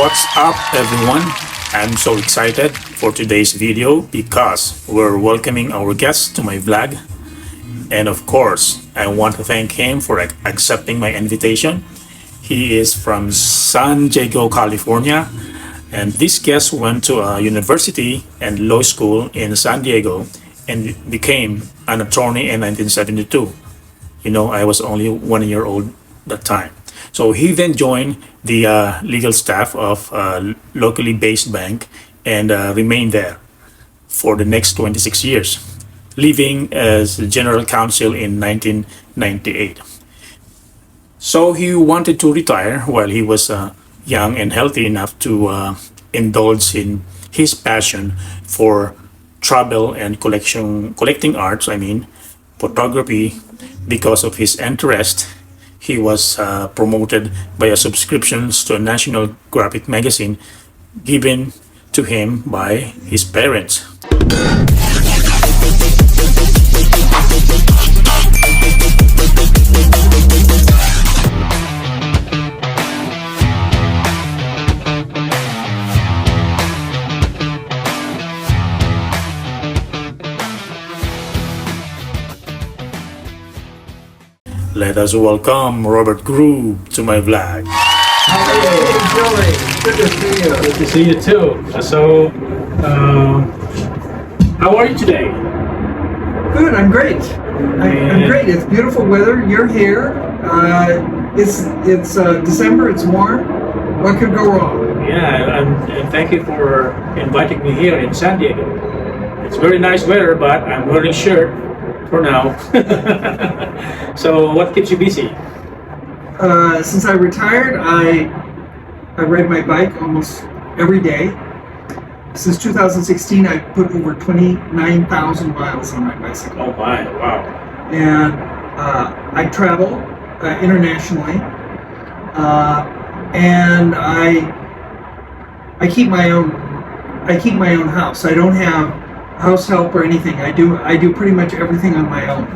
What's up, everyone? I'm so excited for today's video because we're welcoming our guest to my vlog. And of course, I want to thank him for accepting my invitation. He is from San Diego, California, and this guest went to a university and law school in San Diego and became an attorney in 1972. I was only 1 year old that time. So he then joined the legal staff of a locally based bank and remained there for the next 26 years, leaving as general counsel in 1998. So he wanted to retire while he was young and healthy enough to indulge in his passion for travel and collecting arts, photography. Because of his interest, he was promoted by a subscriptions to a national graphic magazine given to him by his parents. Let us welcome Robert Groove to my vlog. Hey, Joey. Good to see you. Good to see you too. So, how are you today? Good, I'm great. I'm great. It's beautiful weather. You're here. It's December. It's warm. What could go wrong? Yeah, and thank you for inviting me here in San Diego. It's very nice weather, but I'm wearing a shirt for now. So, what keeps you busy? Since I retired, I ride my bike almost every day. Since 2016, I put over 29,000 miles on my bicycle. Oh my, wow. And I travel internationally, and I keep my own house. I don't have house help or anything. I do pretty much everything on my own.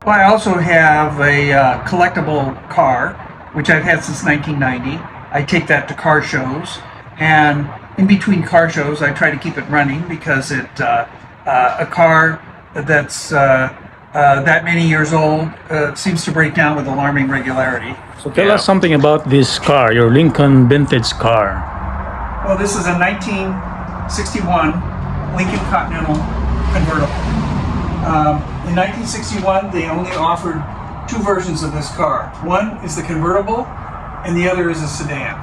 I also have a collectible car, which I've had since 1990. I take that to car shows, and in between car shows, I try to keep it running because a car that's that many years old seems to break down with alarming regularity. So tell us something about this car, your Lincoln vintage car. Well, this is a 1961 Lincoln Continental convertible. In 1961, they only offered two versions of this car. One is the convertible, and the other is a sedan.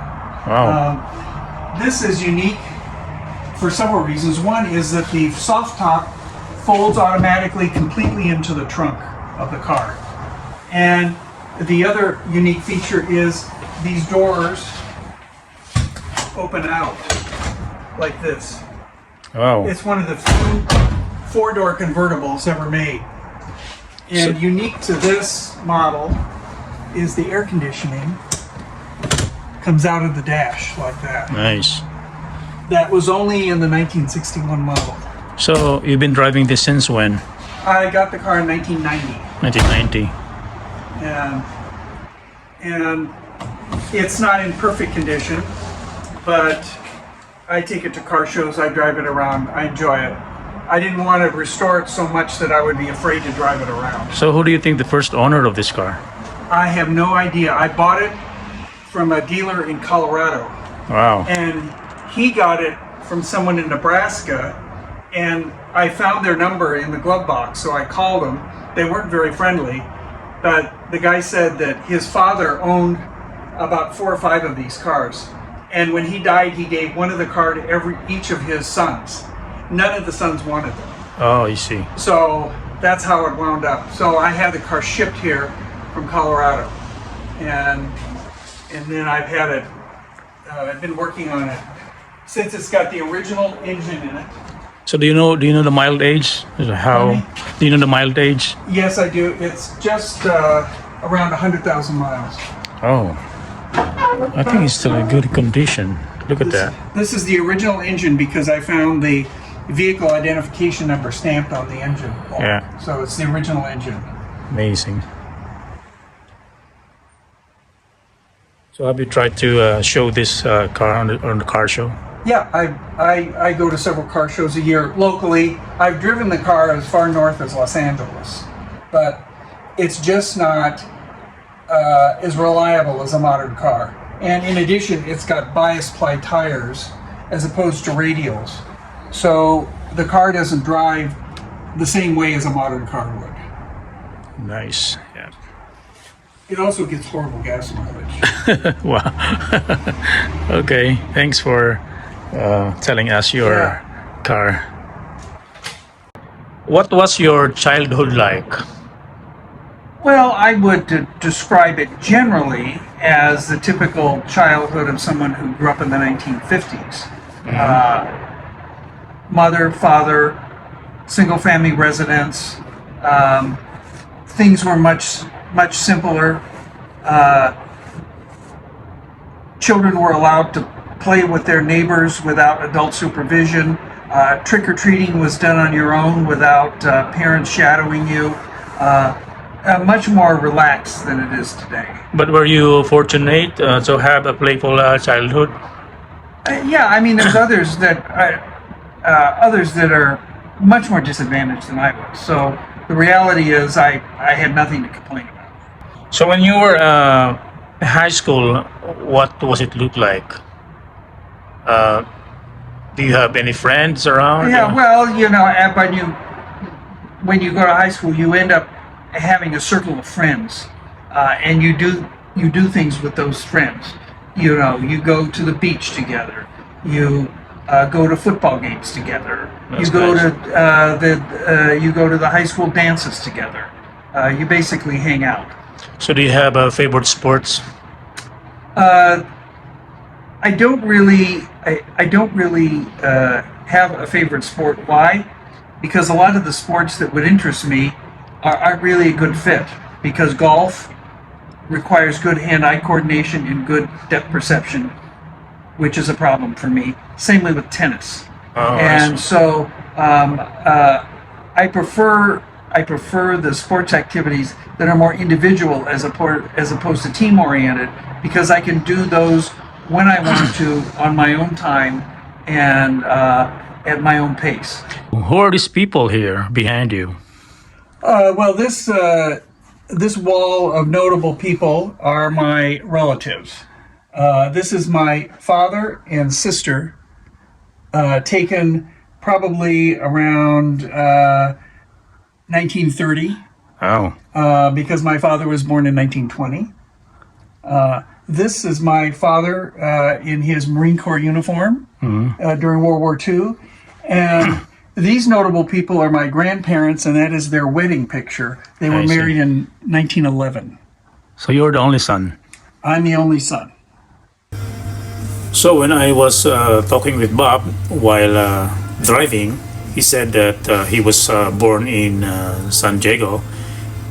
Wow. This is unique for several reasons. One is that the soft top folds automatically completely into the trunk of the car. And the other unique feature is these doors open out like this. Wow. It's one of the few four-door convertibles ever made. And unique to this model is the air conditioning comes out of the dash like that. Nice. That was only in the 1961 model. So you've been driving this since when? I got the car in 1990. 1990. And it's not in perfect condition, but I take it to car shows, I drive it around, I enjoy it. I didn't want to restore it so much that I would be afraid to drive it around. So who do you think the first owner of this car? I have no idea. I bought it from a dealer in Colorado. Wow. And he got it from someone in Nebraska, and I found their number in the glove box, so I called them. They weren't very friendly, but the guy said that his father owned about 4 or 5 of these cars. And when he died, he gave one of the car to each of his sons. None of the sons wanted them. Oh, I see. So that's how it wound up. So I had the car shipped here from Colorado, and then I've had it. I've been working on it since it's got the original engine in it. So do you know the mild age? How do you know the mild age? Yes, I do. It's just around 100,000 miles. Oh, I think it's still in good condition. Look at that. This is the original engine because I found the vehicle identification number stamped on the engine. Yeah. So it's the original engine. Amazing. So have you tried to show this car on the car show? Yeah, I go to several car shows a year locally. I've driven the car as far north as Los Angeles, but it's just not as reliable as a modern car. And in addition, it's got bias ply tires as opposed to radials. So the car doesn't drive the same way as a modern car would. Nice. Yeah. It also gets horrible gas mileage. Wow. Okay. Thanks for telling us your car. What was your childhood like? Well, I would describe it generally as the typical childhood of someone who grew up in the 1950s. Mother, father, single family residence. Things were much simpler. Children were allowed to play with their neighbors without adult supervision. Trick-or-treating was done on your own without parents shadowing you. Much more relaxed than it is today. But were you fortunate to have a playful childhood? Yeah, I mean, there's others that are much more disadvantaged than I was. So the reality is, I had nothing to complain about. So when you were in high school, what was it look like? Do you have any friends around? Yeah, well, you know, when you go to high school, you end up having a circle of friends, and you do things with those friends. You know, you go to the beach together. You go to football games together. That's you go nice. you go to the high school dances together. You basically hang out. So do you have favorite sports? I don't really have a favorite sport. Why? Because a lot of the sports that would interest me aren't really a good fit. Because golf requires good hand-eye coordination and good depth perception, which is a problem for me. Same way with tennis. Oh, And so I prefer the sports activities that are more individual as opposed to team-oriented, because I can do those when I want to on my own time and at my own pace. Who are these people here behind you? Well, this wall of notable people are my relatives. This is my father and sister, taken probably around 1930, Oh, because my father was born in 1920. This is my father in his Marine Corps uniform during World War II. And these notable people are my grandparents, and that is their wedding picture. They were I see. married in 1911. so you're the only son. I'm the only son. So when I was talking with Bob while driving, he said that he was born in San Diego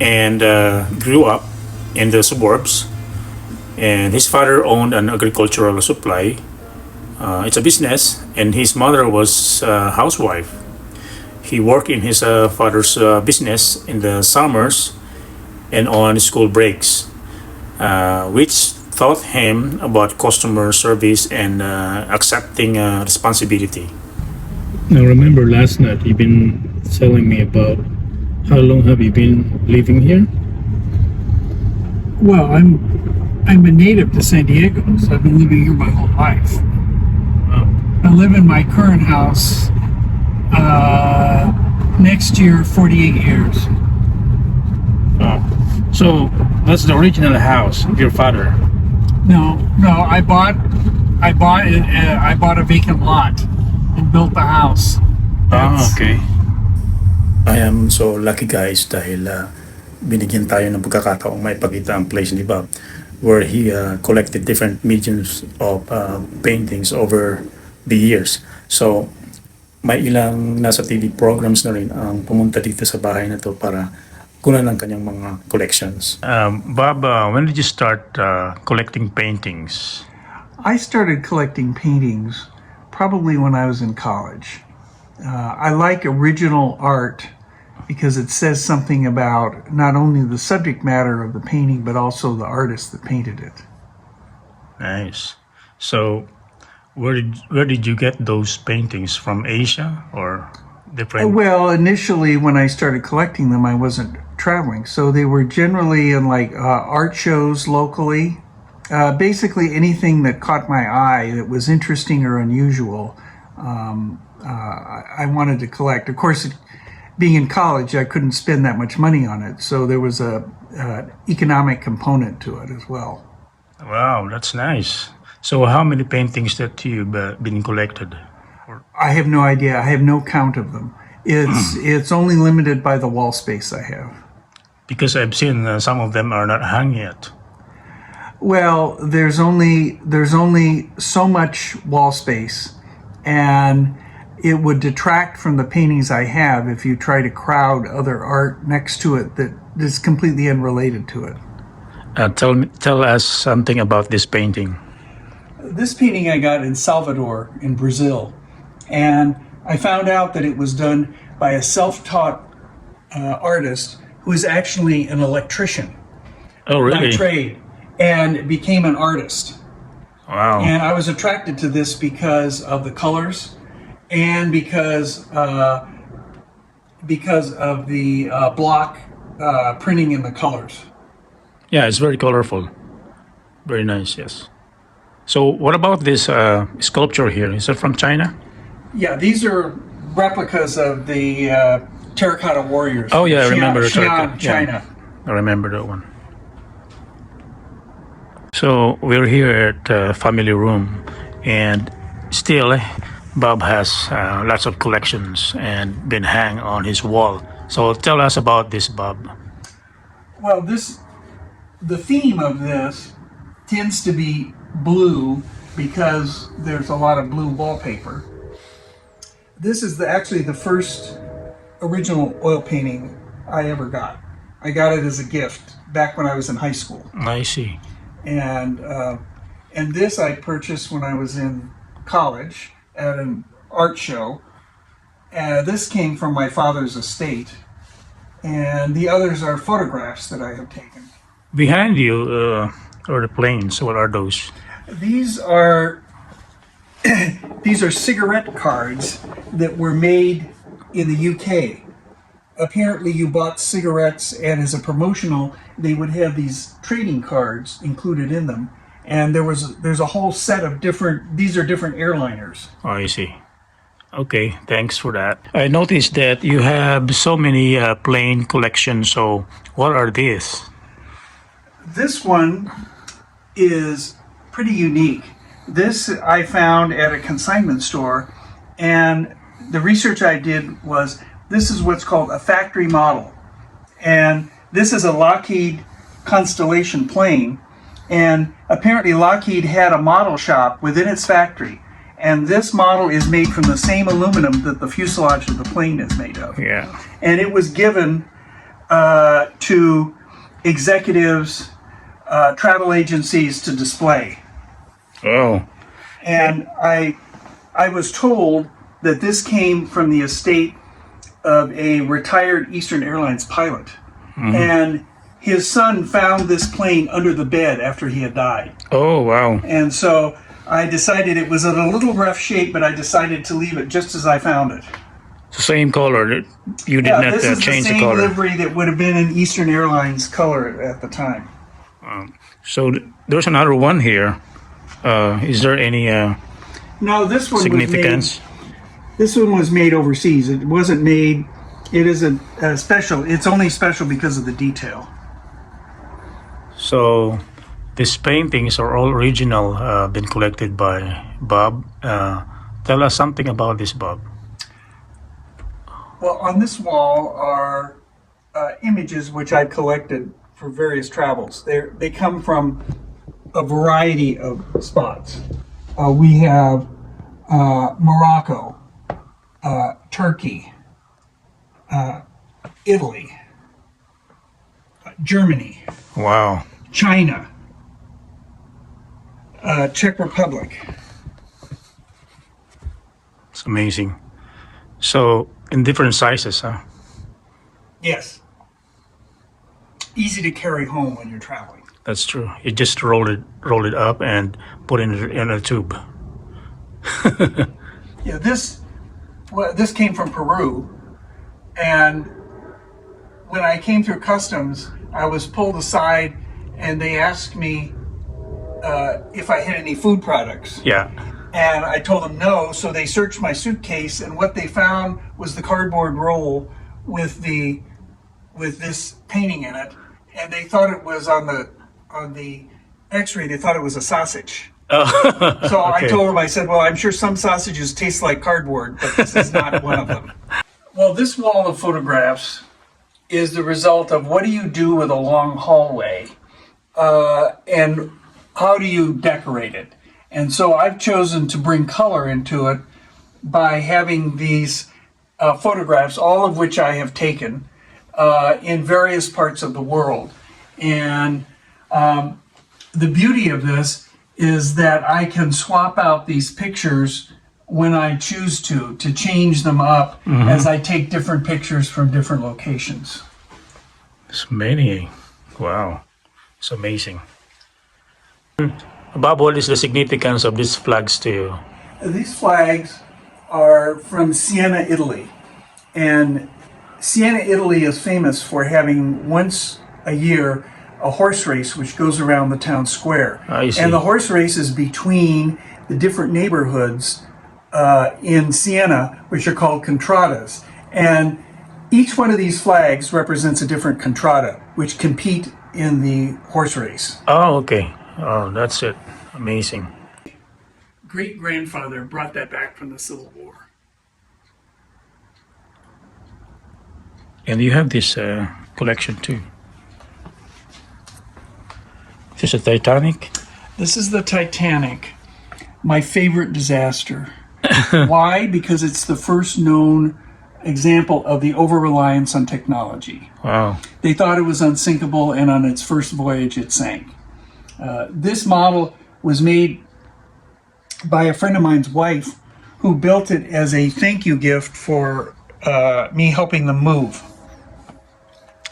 and grew up in the suburbs. And his father owned an agricultural supply. It's a business, and his mother was a housewife. He worked in his father's business in the summers and on school breaks, which taught him about customer service and accepting responsibility. Now, remember last night you've been telling me about how long have you been living here? Well, I'm a native to San Diego, so I've been living here my whole life. I live in my current house next year 48 years. So that's the original house of your father. No, I bought a vacant lot and built the house. That's- Okay. I am so lucky, guys, dahil binigyan tayo ng pagkakataong maipakita ang place ni Bob, where he collected different mediums of paintings over the years. So may ilang nasa TV programs na rin ang pumunta dito sa bahay na to para kunan ng kanyang mga collections. Bob, when did you start collecting paintings? I started collecting paintings probably when I was in college. I like original art because it says something about not only the subject matter of the painting, but also the artist that painted it. Nice. So, where did you get those paintings from? Asia or different? Well, initially when I started collecting them, I wasn't traveling, so they were generally in like art shows locally. Basically, anything that caught my eye that was interesting or unusual, I wanted to collect. Of course, being in college, I couldn't spend that much money on it, so there was a economic component to it as well. Wow, that's nice. So, how many paintings that you've been collected? I have no idea. I have no count of them. It's only limited by the wall space I have. Because I've seen some of them are not hung yet. Well, there's only so much wall space, and it would detract from the paintings I have if you try to crowd other art next to it that is completely unrelated to it. Tell us something about this painting. This painting I got in Salvador, in Brazil, and I found out that it was done by a self-taught artist who is actually an electrician Oh, by really? trade and became an artist. Wow. And I was attracted to this because of the colors and because of the block printing in the colors. Yeah, it's very colorful. Very nice. Yes. So, what about this sculpture here? Is it from China? Yeah, these are replicas of the terracotta warriors. Oh, yeah, I from remember the Xi'an, terracotta. China. Yeah, I remember that one. So we're here at the family room, and still, Bob has lots of collections and been hang on his wall. So tell us about this, Bob. Well, the theme of this tends to be blue because there's a lot of blue wallpaper. This is actually the first original oil painting I ever got. I got it as a gift back when I was in high school, I see. and this I purchased when I was in college at an art show. This came from my father's estate, and the others are photographs that I have taken. Behind you are the planes. What are those? These are these are cigarette cards that were made in the UK. Apparently, you bought cigarettes, and as a promotional, they would have these trading cards included in them. And there's a whole set of different. These are different airliners. Oh, I see. Okay, thanks for that. I noticed that you have so many plane collections. So, what are these? This one is pretty unique. This I found at a consignment store, and the research I did was this is what's called a factory model. And this is a Lockheed Constellation plane, and apparently Lockheed had a model shop within its factory. And this model is made from the same aluminum that the fuselage of the plane is made of. Yeah. And it was given to executives, travel agencies to display. Oh, And I was told that this came from the estate of a retired Eastern Airlines pilot. And his son found this plane under the bed after he had died. oh, wow. And so I decided it was in a little rough shape, but I decided to leave it just as I found it. It's the same color. You did not This is the change the same color. livery that would have been in Eastern Airlines color at the time. So there's another one here. Is there any No, this one significance? This one was made overseas. It wasn't made. It isn't special. It's only special because of the detail. So these paintings are all original, been collected by Bob. Tell us something about this, Bob. Well, on this wall are images which I've collected for various travels. They come from a variety of spots. We have Morocco, Turkey, Italy, Germany, Wow. China, Czech Republic. It's amazing. So in different sizes, huh? Yes. easy to carry home when you're traveling. That's true. You just roll it up and put it in a tube. Yeah, this came from Peru, and when I came through customs, I was pulled aside, and they asked me if I had any food products. Yeah. And I told them no, so they searched my suitcase, and what they found was the cardboard roll with this painting in it, and they thought it was on the X-ray. They thought it was a sausage. Oh, So okay. I told them, I said, well, I'm sure some sausages taste like cardboard, but this is not one of them. Well, this wall of photographs is the result of what do you do with a long hallway, and how do you decorate it? And so I've chosen to bring color into it by having these photographs, all of which I have taken in various parts of the world. And the beauty of this is that I can swap out these pictures when I choose to change them up as I take different pictures from different locations. It's many. Wow. It's amazing. Bob, what is the significance of these flags to you? These flags are from Siena, Italy. And Siena, Italy is famous for having once a year a horse race which goes around the town square. I see. And the horse race is between the different neighborhoods in Siena, which are called contradas. And each one of these flags represents a different contrada, which compete in the horse race. Oh, okay. Oh, that's it. Amazing. Great-grandfather brought that back from the Civil War. And you have this collection too. Is this a Titanic? This is the Titanic, my favorite disaster. Why? Because it's the first known example of the over-reliance on technology. Wow. They thought it was unsinkable, and on its first voyage it sank. This model was made by a friend of mine's wife, who built it as a thank you gift for me helping them move.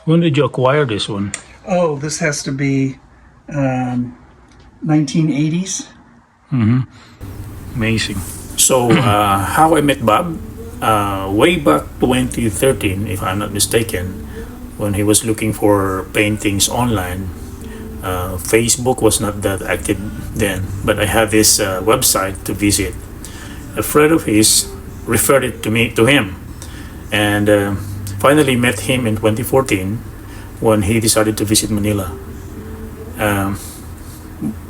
When did you acquire this one? Oh, this has to be 1980s. Amazing. So, how I met Bob? Way back 2013, if I'm not mistaken, when he was looking for paintings online. Facebook was not that active then, but I had this website to visit. A friend of his referred it to him, and finally met him in 2014 when he decided to visit Manila.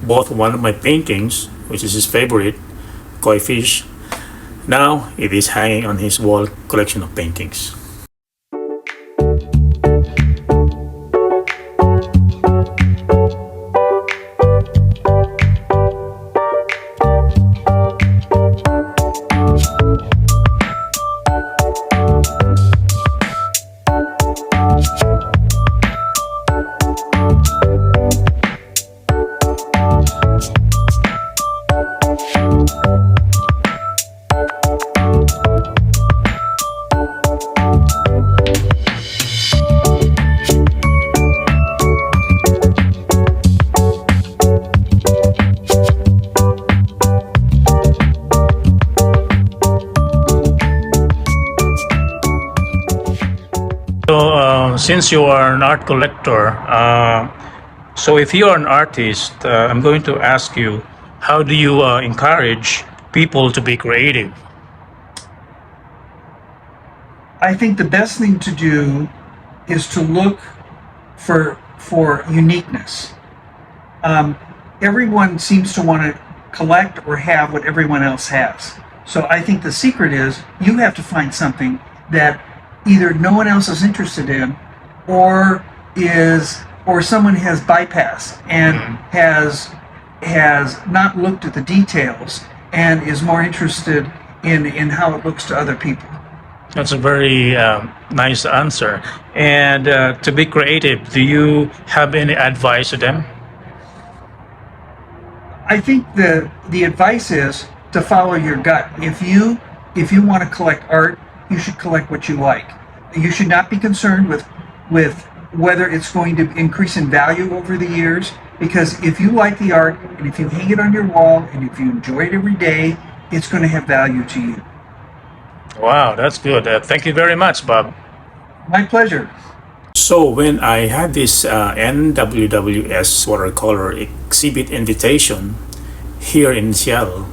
Bought one of my paintings, which is his favorite, koi fish. Now it is hanging on his wall collection of paintings. So, since you are an art collector, so if you are an artist, I'm going to ask you, how do you encourage people to be creative? I think the best thing to do is to look for uniqueness. Everyone seems to want to collect or have what everyone else has. So I think the secret is you have to find something that either no one else is interested in, or someone has bypassed and has not looked at the details and is more interested in how it looks to other people. That's a very nice answer. And to be creative, do you have any advice to them? I think the advice is to follow your gut. If you want to collect art, you should collect what you like. You should not be concerned with whether it's going to increase in value over the years. Because if you like the art and if you hang it on your wall and if you enjoy it every day, it's going to have value to you. Wow, that's good. Thank you very much, Bob. My pleasure. So when I had this NWWS watercolor exhibit invitation here in Seattle,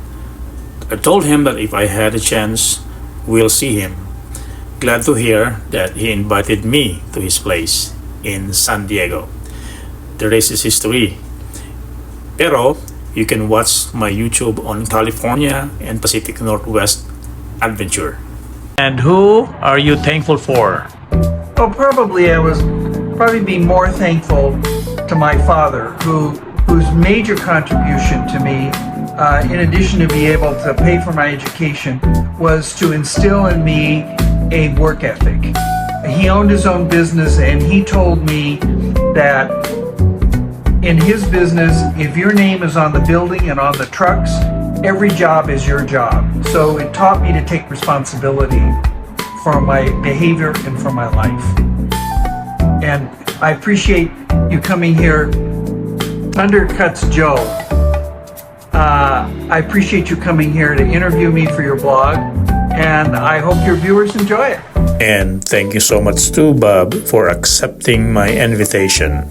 I told him that if I had a chance, we'll see him. Glad to hear that he invited me to his place in San Diego. The rest is history. Pero you can watch my YouTube on California and Pacific Northwest adventure. And who are you thankful for? Oh, probably be more thankful to my father, whose major contribution to me, in addition to be able to pay for my education, was to instill in me a work ethic. He owned his own business, and he told me that in his business, if your name is on the building and on the trucks, every job is your job. So it taught me to take responsibility for my behavior and for my life. And I appreciate you coming here. Undercuts Joe. I appreciate you coming here to interview me for your blog, and I hope your viewers enjoy it. And thank you so much too, Bob, for accepting my invitation.